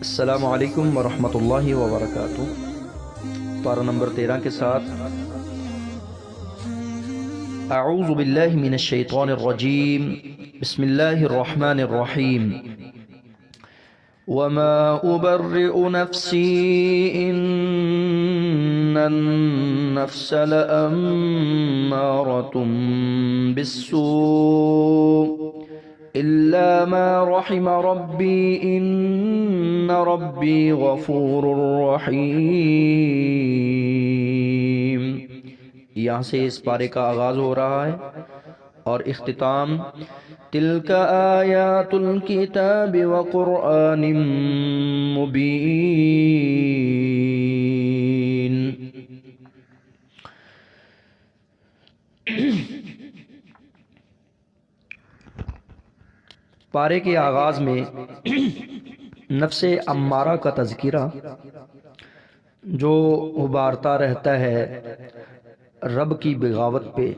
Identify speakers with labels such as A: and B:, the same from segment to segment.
A: السلام علیکم ورحمۃ اللہ وبرکاتہ۔ پارہ نمبر 13 کے ساتھ اعوذ باللہ من الشیطان الرجیم، بسم اللہ الرحمن الرحیم۔ وما ابرئ نفسی ان النفس لامارۃ بالسوء الا ما رحم ربی ان ربی غفور رحیم۔ یہاں سے اس پارے کا آغاز ہو رہا ہے اور اختتام تلک آیات الکتاب وقرآن مبین۔ پارے کے آغاز میں نفس امارہ کا تذکرہ، جو ابھارتا رہتا ہے رب کی بغاوت پہ،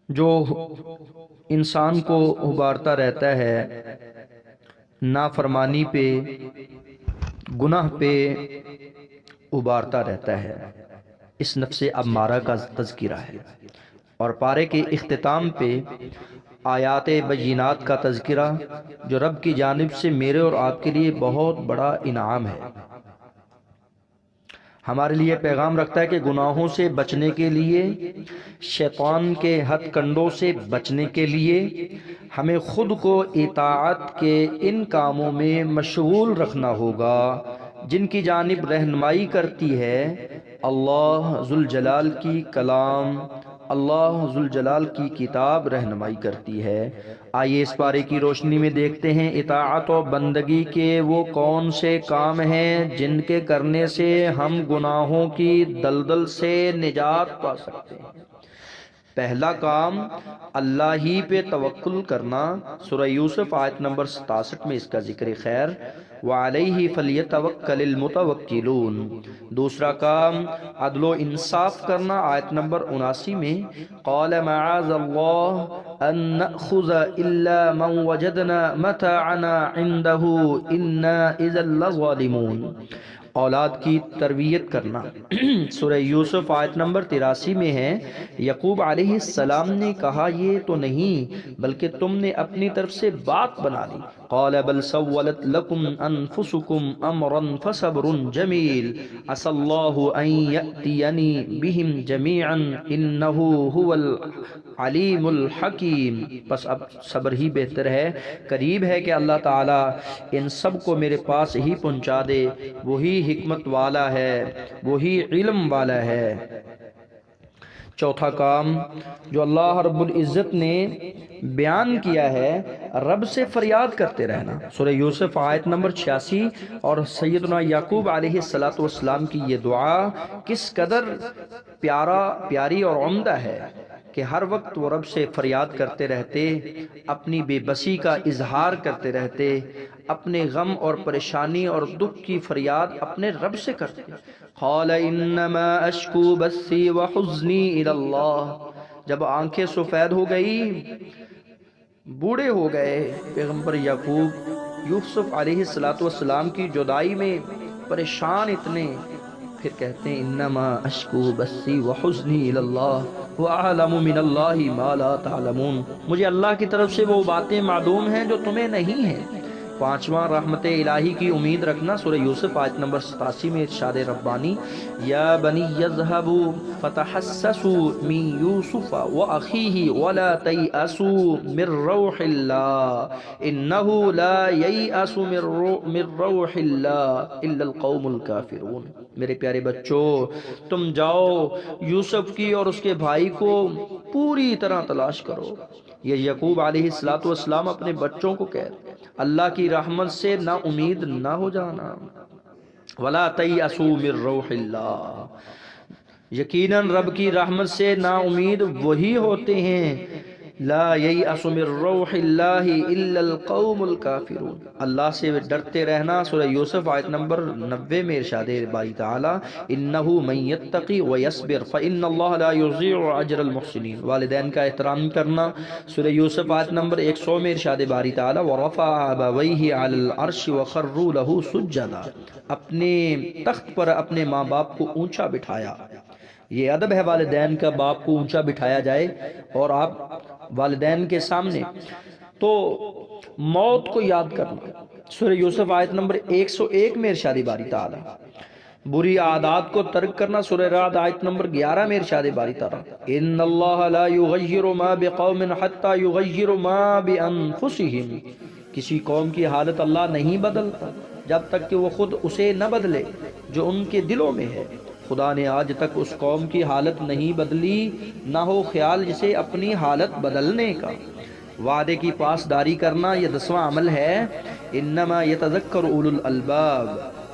A: جو انسان کو ابھارتا رہتا ہے نافرمانی پہ، گناہ پہ ابھارتا رہتا ہے، اس نفس امارہ کا تذکرہ ہے۔ اور پارے کے اختتام پہ آیات بینات کا تذکرہ، جو رب کی جانب سے میرے اور آپ کے لیے بہت بڑا انعام ہے، ہمارے لیے پیغام رکھتا ہے کہ گناہوں سے بچنے کے لیے، شیطان کے ہتھ کنڈوں سے بچنے کے لیے ہمیں خود کو اطاعت کے ان کاموں میں مشغول رکھنا ہوگا جن کی جانب رہنمائی کرتی ہے اللہ ذوالجلال کی کلام، اللہ ذوالجلال کی کتاب رہنمائی کرتی ہے۔ آئیے اس پارے کی روشنی میں دیکھتے ہیں اطاعت و بندگی کے وہ کون سے کام ہیں جن کے کرنے سے ہم گناہوں کی دلدل سے نجات پا سکتے ہیں۔ پہلا کام اللہ ہی پہ توکل کرنا، سورہ یوسف آیت نمبر 67 میں اس کا ذکر خیر، وَعَلَيْهِ فَلْيَتَوَكَّلِ الْمُتَوَكِّلُونَ۔ دوسرا کام عدل و انصاف کرنا، آیت نمبر 79 میں قَالَ مَعَاذَ اللَّهِ أَن نَأْخُذَ إِلَّا مَنْ وَجَدْنَا مَتَاعَنَا عِنْدَهُ إِنَّا إِذًا لَّظَالِمُونَ۔ اولاد کی تربیت کرنا، سورہ یوسف آیت نمبر 83 میں ہے، یعقوب علیہ السلام نے کہا یہ تو نہیں بلکہ تم نے اپنی طرف سے بات بنا لی۔ قال بل سولت لكم انفسكم امرا فصبر جمیل عسى الله ان يأتيني بهم جميعا انه هو العلیم الحکیم۔ بس اب صبر ہی بہتر ہے، قریب ہے کہ اللہ تعالی ان سب کو میرے پاس ہی پہنچا دے، وہی حکمت والا ہے، وہی علم والا ہے۔ چوتھا کام جو اللہ رب العزت نے بیان کیا ہے، رب سے فریاد کرتے رہنا، سورہ یوسف آیت نمبر 86۔ اور سیدنا یعقوب علیہ السلام کی یہ دعا کس قدر پیاری اور عمدہ ہے کہ ہر وقت وہ رب سے فریاد کرتے رہتے، اپنی بے بسی کا اظہار کرتے رہتے، اپنے غم اور پریشانی اور دکھ کی فریاد اپنے رب سے کرتے۔ قال انما اشکو بثی وحزنی الی اللہ۔ جب آنکھیں سفید ہو گئی، بوڑھے ہو گئے پیغمبر یعقوب، یوسف علیہ السلام کی جدائی میں پریشان اتنے، پھر کہتے ہیں انما اشکو بثی وحزنی الی اللہ واعلم من اللہ ما لا تعلمون۔ مجھے اللہ کی طرف سے وہ باتیں معلوم ہیں جو تمہیں نہیں ہیں۔ پانچواں رحمت الہی کی امید رکھنا، سورہ یوسف آیت نمبر 87 میں ارشاد ربانی یا بنی اذهبوا فتحسسوا من یوسف واخیہ ولا تیأسوا من روح اللہ انہ لا ییأس من روح اللہ الا القوم الکافرون۔ میرے پیارے بچوں، تم جاؤ یوسف کی اور اس کے بھائی کو پوری طرح تلاش کرو۔ یہ یعقوب علیہ السلام اپنے بچوں کو کہہ رہے، اللہ کی رحمت سے نا امید نہ ہو جانا، ولا تیأسوا من روح اللہ۔ یقیناً رب کی رحمت سے نا امید وہی ہوتے ہیں لا ییأس من روح اللہ الا القوم الکافرون، اللہ سے ڈرتے رہنا۔ سورہ یوسف آیت نمبر 90 میں ارشاد باری تعالی انہ من یتقی ویصبر فان اللہ لا یضیع اجر المحسنین، والدین کا احترام کرنا۔ سورہ یوسف آیت نمبر 100 میں ارشاد باری تعالی ورفع ابویہ علی العرش وخروا لہ سجدا، اپنے تخت پر اپنے ماں باپ کو اونچا بٹھایا۔ یہ ادب ہے والدین کا، باپ کو اونچا بٹھایا جائے اور آپ والدین کے سامنے۔ تو موت کو یاد کرنا، سورہ یوسف آیت نمبر 101 میں ارشاد باری تعالی بری عادات کو ترک کرنا۔ سورہ رعد آیت نمبر 11 میں ارشاد باری تعالی ان اللہ لا یغیر ما بقوم حتی یغیر ما بانفسہم، کسی قوم کی حالت اللہ نہیں بدلتا جب تک کہ وہ خود اسے نہ بدلے جو ان کے دلوں میں ہے۔ خدا نے آج تک اس قوم کی حالت نہیں بدلی، نہ ہو خیال جسے اپنی حالت بدلنے کا۔ وعدے کی پاسداری کرنا یہ 10واں عمل ہے۔ انما یتذکر اولو الالباب،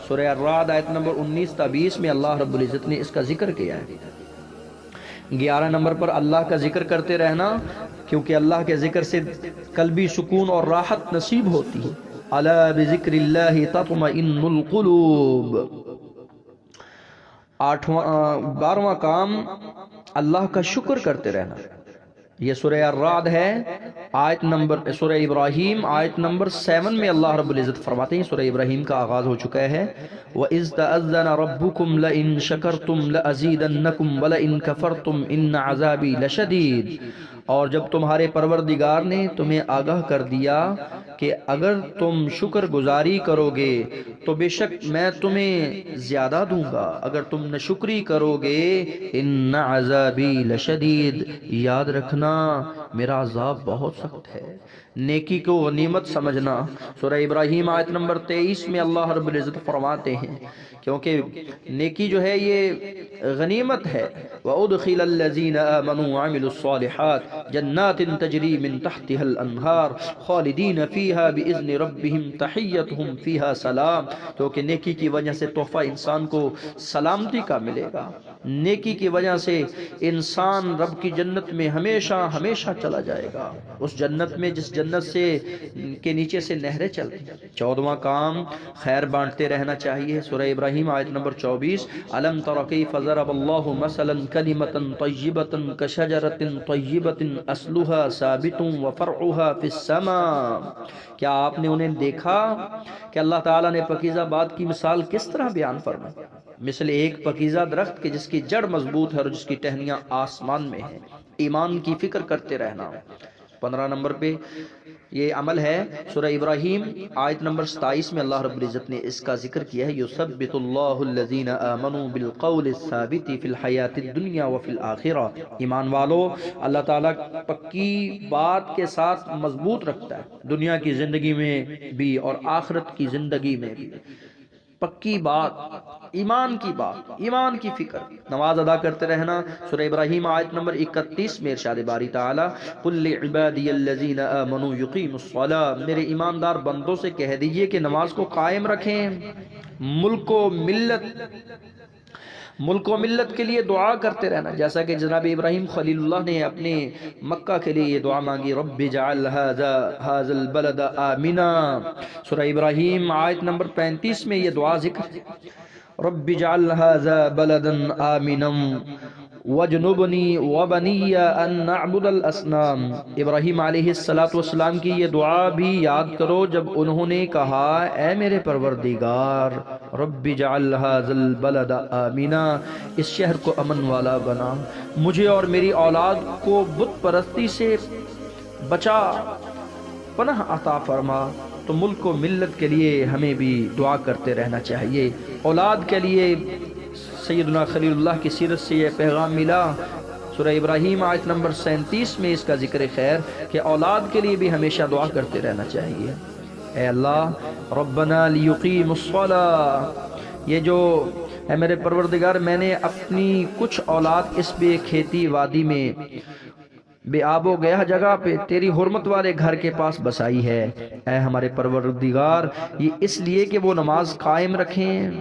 A: سورہ الرعد آیت نمبر 19 تا 20 میں اللہ رب العزت نے اس کا ذکر کیا ہے۔ 11 نمبر پر اللہ کا ذکر کرتے رہنا، کیونکہ اللہ کے ذکر سے قلبی سکون اور راحت نصیب ہوتی ہے۔ الا بذکر اللہ تطمئن القلوب۔ 12واں کام اللہ کا شکر کرتے رہنا، یہ سورہ الرعد ہے آیت نمبر، سورہ ابراہیم آیت نمبر 7 میں اللہ رب العزت فرماتے ہیں، سورہ ابراہیم کا آغاز ہو چکا ہے۔ وَإِذْ تَأَذَّنَ رَبُّكُمْ لَئِن شَكَرْتُمْ لَأَزِيدَنَّكُمْ وَلَئِن كَفَرْتُمْ إِنَّ عَذَابِي لَشَدِيدٌ، اور جب تمہارے پروردگار نے تمہیں آگاہ کر دیا کہ اگر تم شکر گزاری کرو گے تو بے شک میں تمہیں زیادہ دوں گا، اگر تم ناشکری کرو گے ان عذابی لشدید، یاد رکھنا میرا عذاب بہت سخت ہے۔ نیکی کو غنیمت سمجھنا، سورہ ابراہیم آیت نمبر 23 میں اللہ رب العزت فرماتے ہیں، کیونکہ نیکی جو ہے یہ غنیمت ہے۔ وَأُدْخِلَ الَّذِينَ آمَنُوا وَعَمِلُوا الصَّالِحَاتِ جَنَّاتٍ تَجْرِي مِن تَحْتِهَا الْأَنْهَارُ خَالِدِينَ فِيهَا بِإِذْنِ رَبِّهِمْ تَحِيَّتُهُمْ فِيهَا سَلَام، کیونکہ نیکی کی وجہ سے تحفہ انسان کو سلامتی کا ملے گا۔ نیکی کی وجہ سے انسان رب کی جنت میں ہمیشہ ہمیشہ چلا جائے گا، اس جنت میں جس جنت سے کے نیچے سے نہریں چلتی ہیں۔ 14واں کام خیر بانٹتے رہنا چاہیے، سورہ ابراہیم آیت نمبر 24 الم تر کیف ضرب اللہ مثلا کلمۃ طیبۃ کشجرۃ طیبۃ اصلها ثابت وفرعها فی السماء، کیا آپ نے انہیں دیکھا کہ اللہ تعالیٰ نے پاکیزہ بات کی مثال کس طرح بیان فرمائی؟ مثل ایک پاکیزہ درخت کے جس کی جڑ مضبوط ہے اور جس کی ٹہنیاں آسمان میں ہیں۔ ایمان کی فکر کرتے رہنا۔ 15 نمبر پہ یہ عمل ہے، سورہ ابراہیم آیت نمبر 27 میں اللہ رب العزت نے اس کا ذکر کیا ہے، یثبت اللہ الذین آمنوا بالقول الثابت فی الحیاۃ الدنیا وفی الآخرہ، ایمان والو اللہ تعالیٰ پکی بات کے ساتھ مضبوط رکھتا ہے، دنیا کی زندگی میں بھی اور آخرت کی زندگی میں بھی۔ پکی بات، ایمان کی بات، ایمان کی فکر۔ نماز ادا کرتے رہنا، سورہ ابراہیم آیت نمبر 31 میں ارشاد باری تعالی قل لعبادی الذین آمنوا یقیموا الصلاۃ، میرے ایماندار بندوں سے کہہ دیجئے کہ نماز کو قائم رکھیں۔ ملک و ملت کے لیے دعا کرتے رہنا، جیسا کہ جناب ابراہیم خلیل اللہ نے اپنے مکہ کے لیے یہ دعا مانگی، رب اجعل ھذا البلد آمنا۔ سورہ ابراہیم آیت نمبر 35 میں یہ دعا ذکر، رب اجعل ھذا بلدا آمنا وجنبنی وبنی ان نعبد الاصنام۔ ابراہیم علیہ السلام کی یہ دعا بھی یاد کرو جب انہوں نے کہا اے میرے پروردگار رب اجعل ھذا البلد آمنا، اس شہر کو امن والا بنا، مجھے اور میری اولاد کو بت پرستی سے بچا، پناہ عطا فرما۔ تو ملک و ملت کے لیے ہمیں بھی دعا کرتے رہنا چاہیے۔ اولاد کے لیے سیدنا خلیل اللہ کی سیرت سے یہ پیغام ملا، سورہ ابراہیم آیت نمبر 37 میں اس کا ذکر خیر کہ اولاد کے لیے بھی ہمیشہ دعا کرتے رہنا چاہیے۔ اے اللہ ربنا لیقیم الصلاۃ، یہ جو اے میرے پروردگار میں نے اپنی کچھ اولاد اس بے کھیتی وادی میں بے آب و گیا جگہ پہ تیری حرمت والے گھر کے پاس بسائی ہے، اے ہمارے پروردگار یہ اس لیے کہ وہ نماز قائم رکھیں،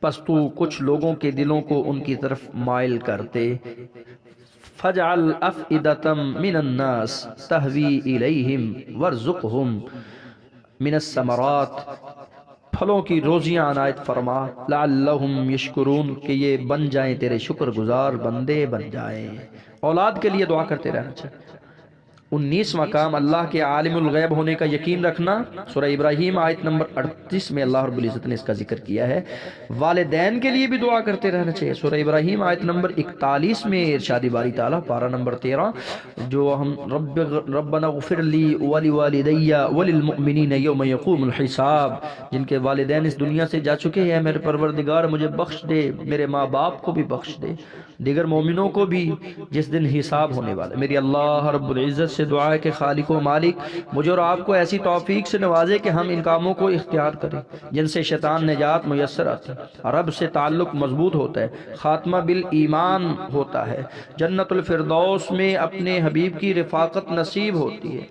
A: پس تو کچھ لوگوں کے دلوں کو ان کی طرف مائل کرتے، فجعل افئدۃ من الناس تہوی الیہم وارزقہم من الثمرات، پھلوں کی روزیاں عنایت فرما، لعلہم یشکرون، کہ یہ بن جائیں تیرے شکر گزار بندے بن جائیں۔ اولاد کے لیے دعا کرتے رہنا چاہیے۔ 19 مقام اللہ کے عالم الغیب ہونے کا یقین رکھنا، سورہ ابراہیم آیت نمبر 38 میں اللہ رب العزت نے اس کا ذکر کیا ہے۔ والدین کے لیے بھی دعا کرتے رہنا چاہیے، سورہ ابراہیم آیت نمبر 41 میں ارشاد باری تعالیٰ پارہ نمبر 13، جو ہم ربنا اغفر لی ولوالدی وللمؤمنین یوم یقوم الحساب، جن کے والدین اس دنیا سے جا چکے ہیں، میرے پروردگار مجھے بخش دے، میرے ماں باپ کو بھی بخش دے، دیگر مومنوں کو بھی جس دن حساب ہونے والا۔ میری اللہ رب العزت سے دعا ہے کہ خالق و مالک مجھے اور آپ کو ایسی توفیق سے نوازے کہ ہم ان کاموں کو اختیار کریں جن سے شیطان نجات میسر آتی ہے، رب سے تعلق مضبوط ہوتا ہے، خاتمہ بالایمان ہوتا ہے، جنت الفردوس میں اپنے حبیب کی رفاقت نصیب ہوتی ہے۔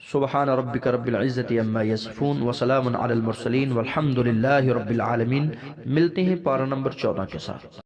A: سبحان ربک رب العزت عما یصفون وسلام علی المرسلین والحمد للہ رب العالمین۔ ملتے ہیں پارہ نمبر 14 کے ساتھ۔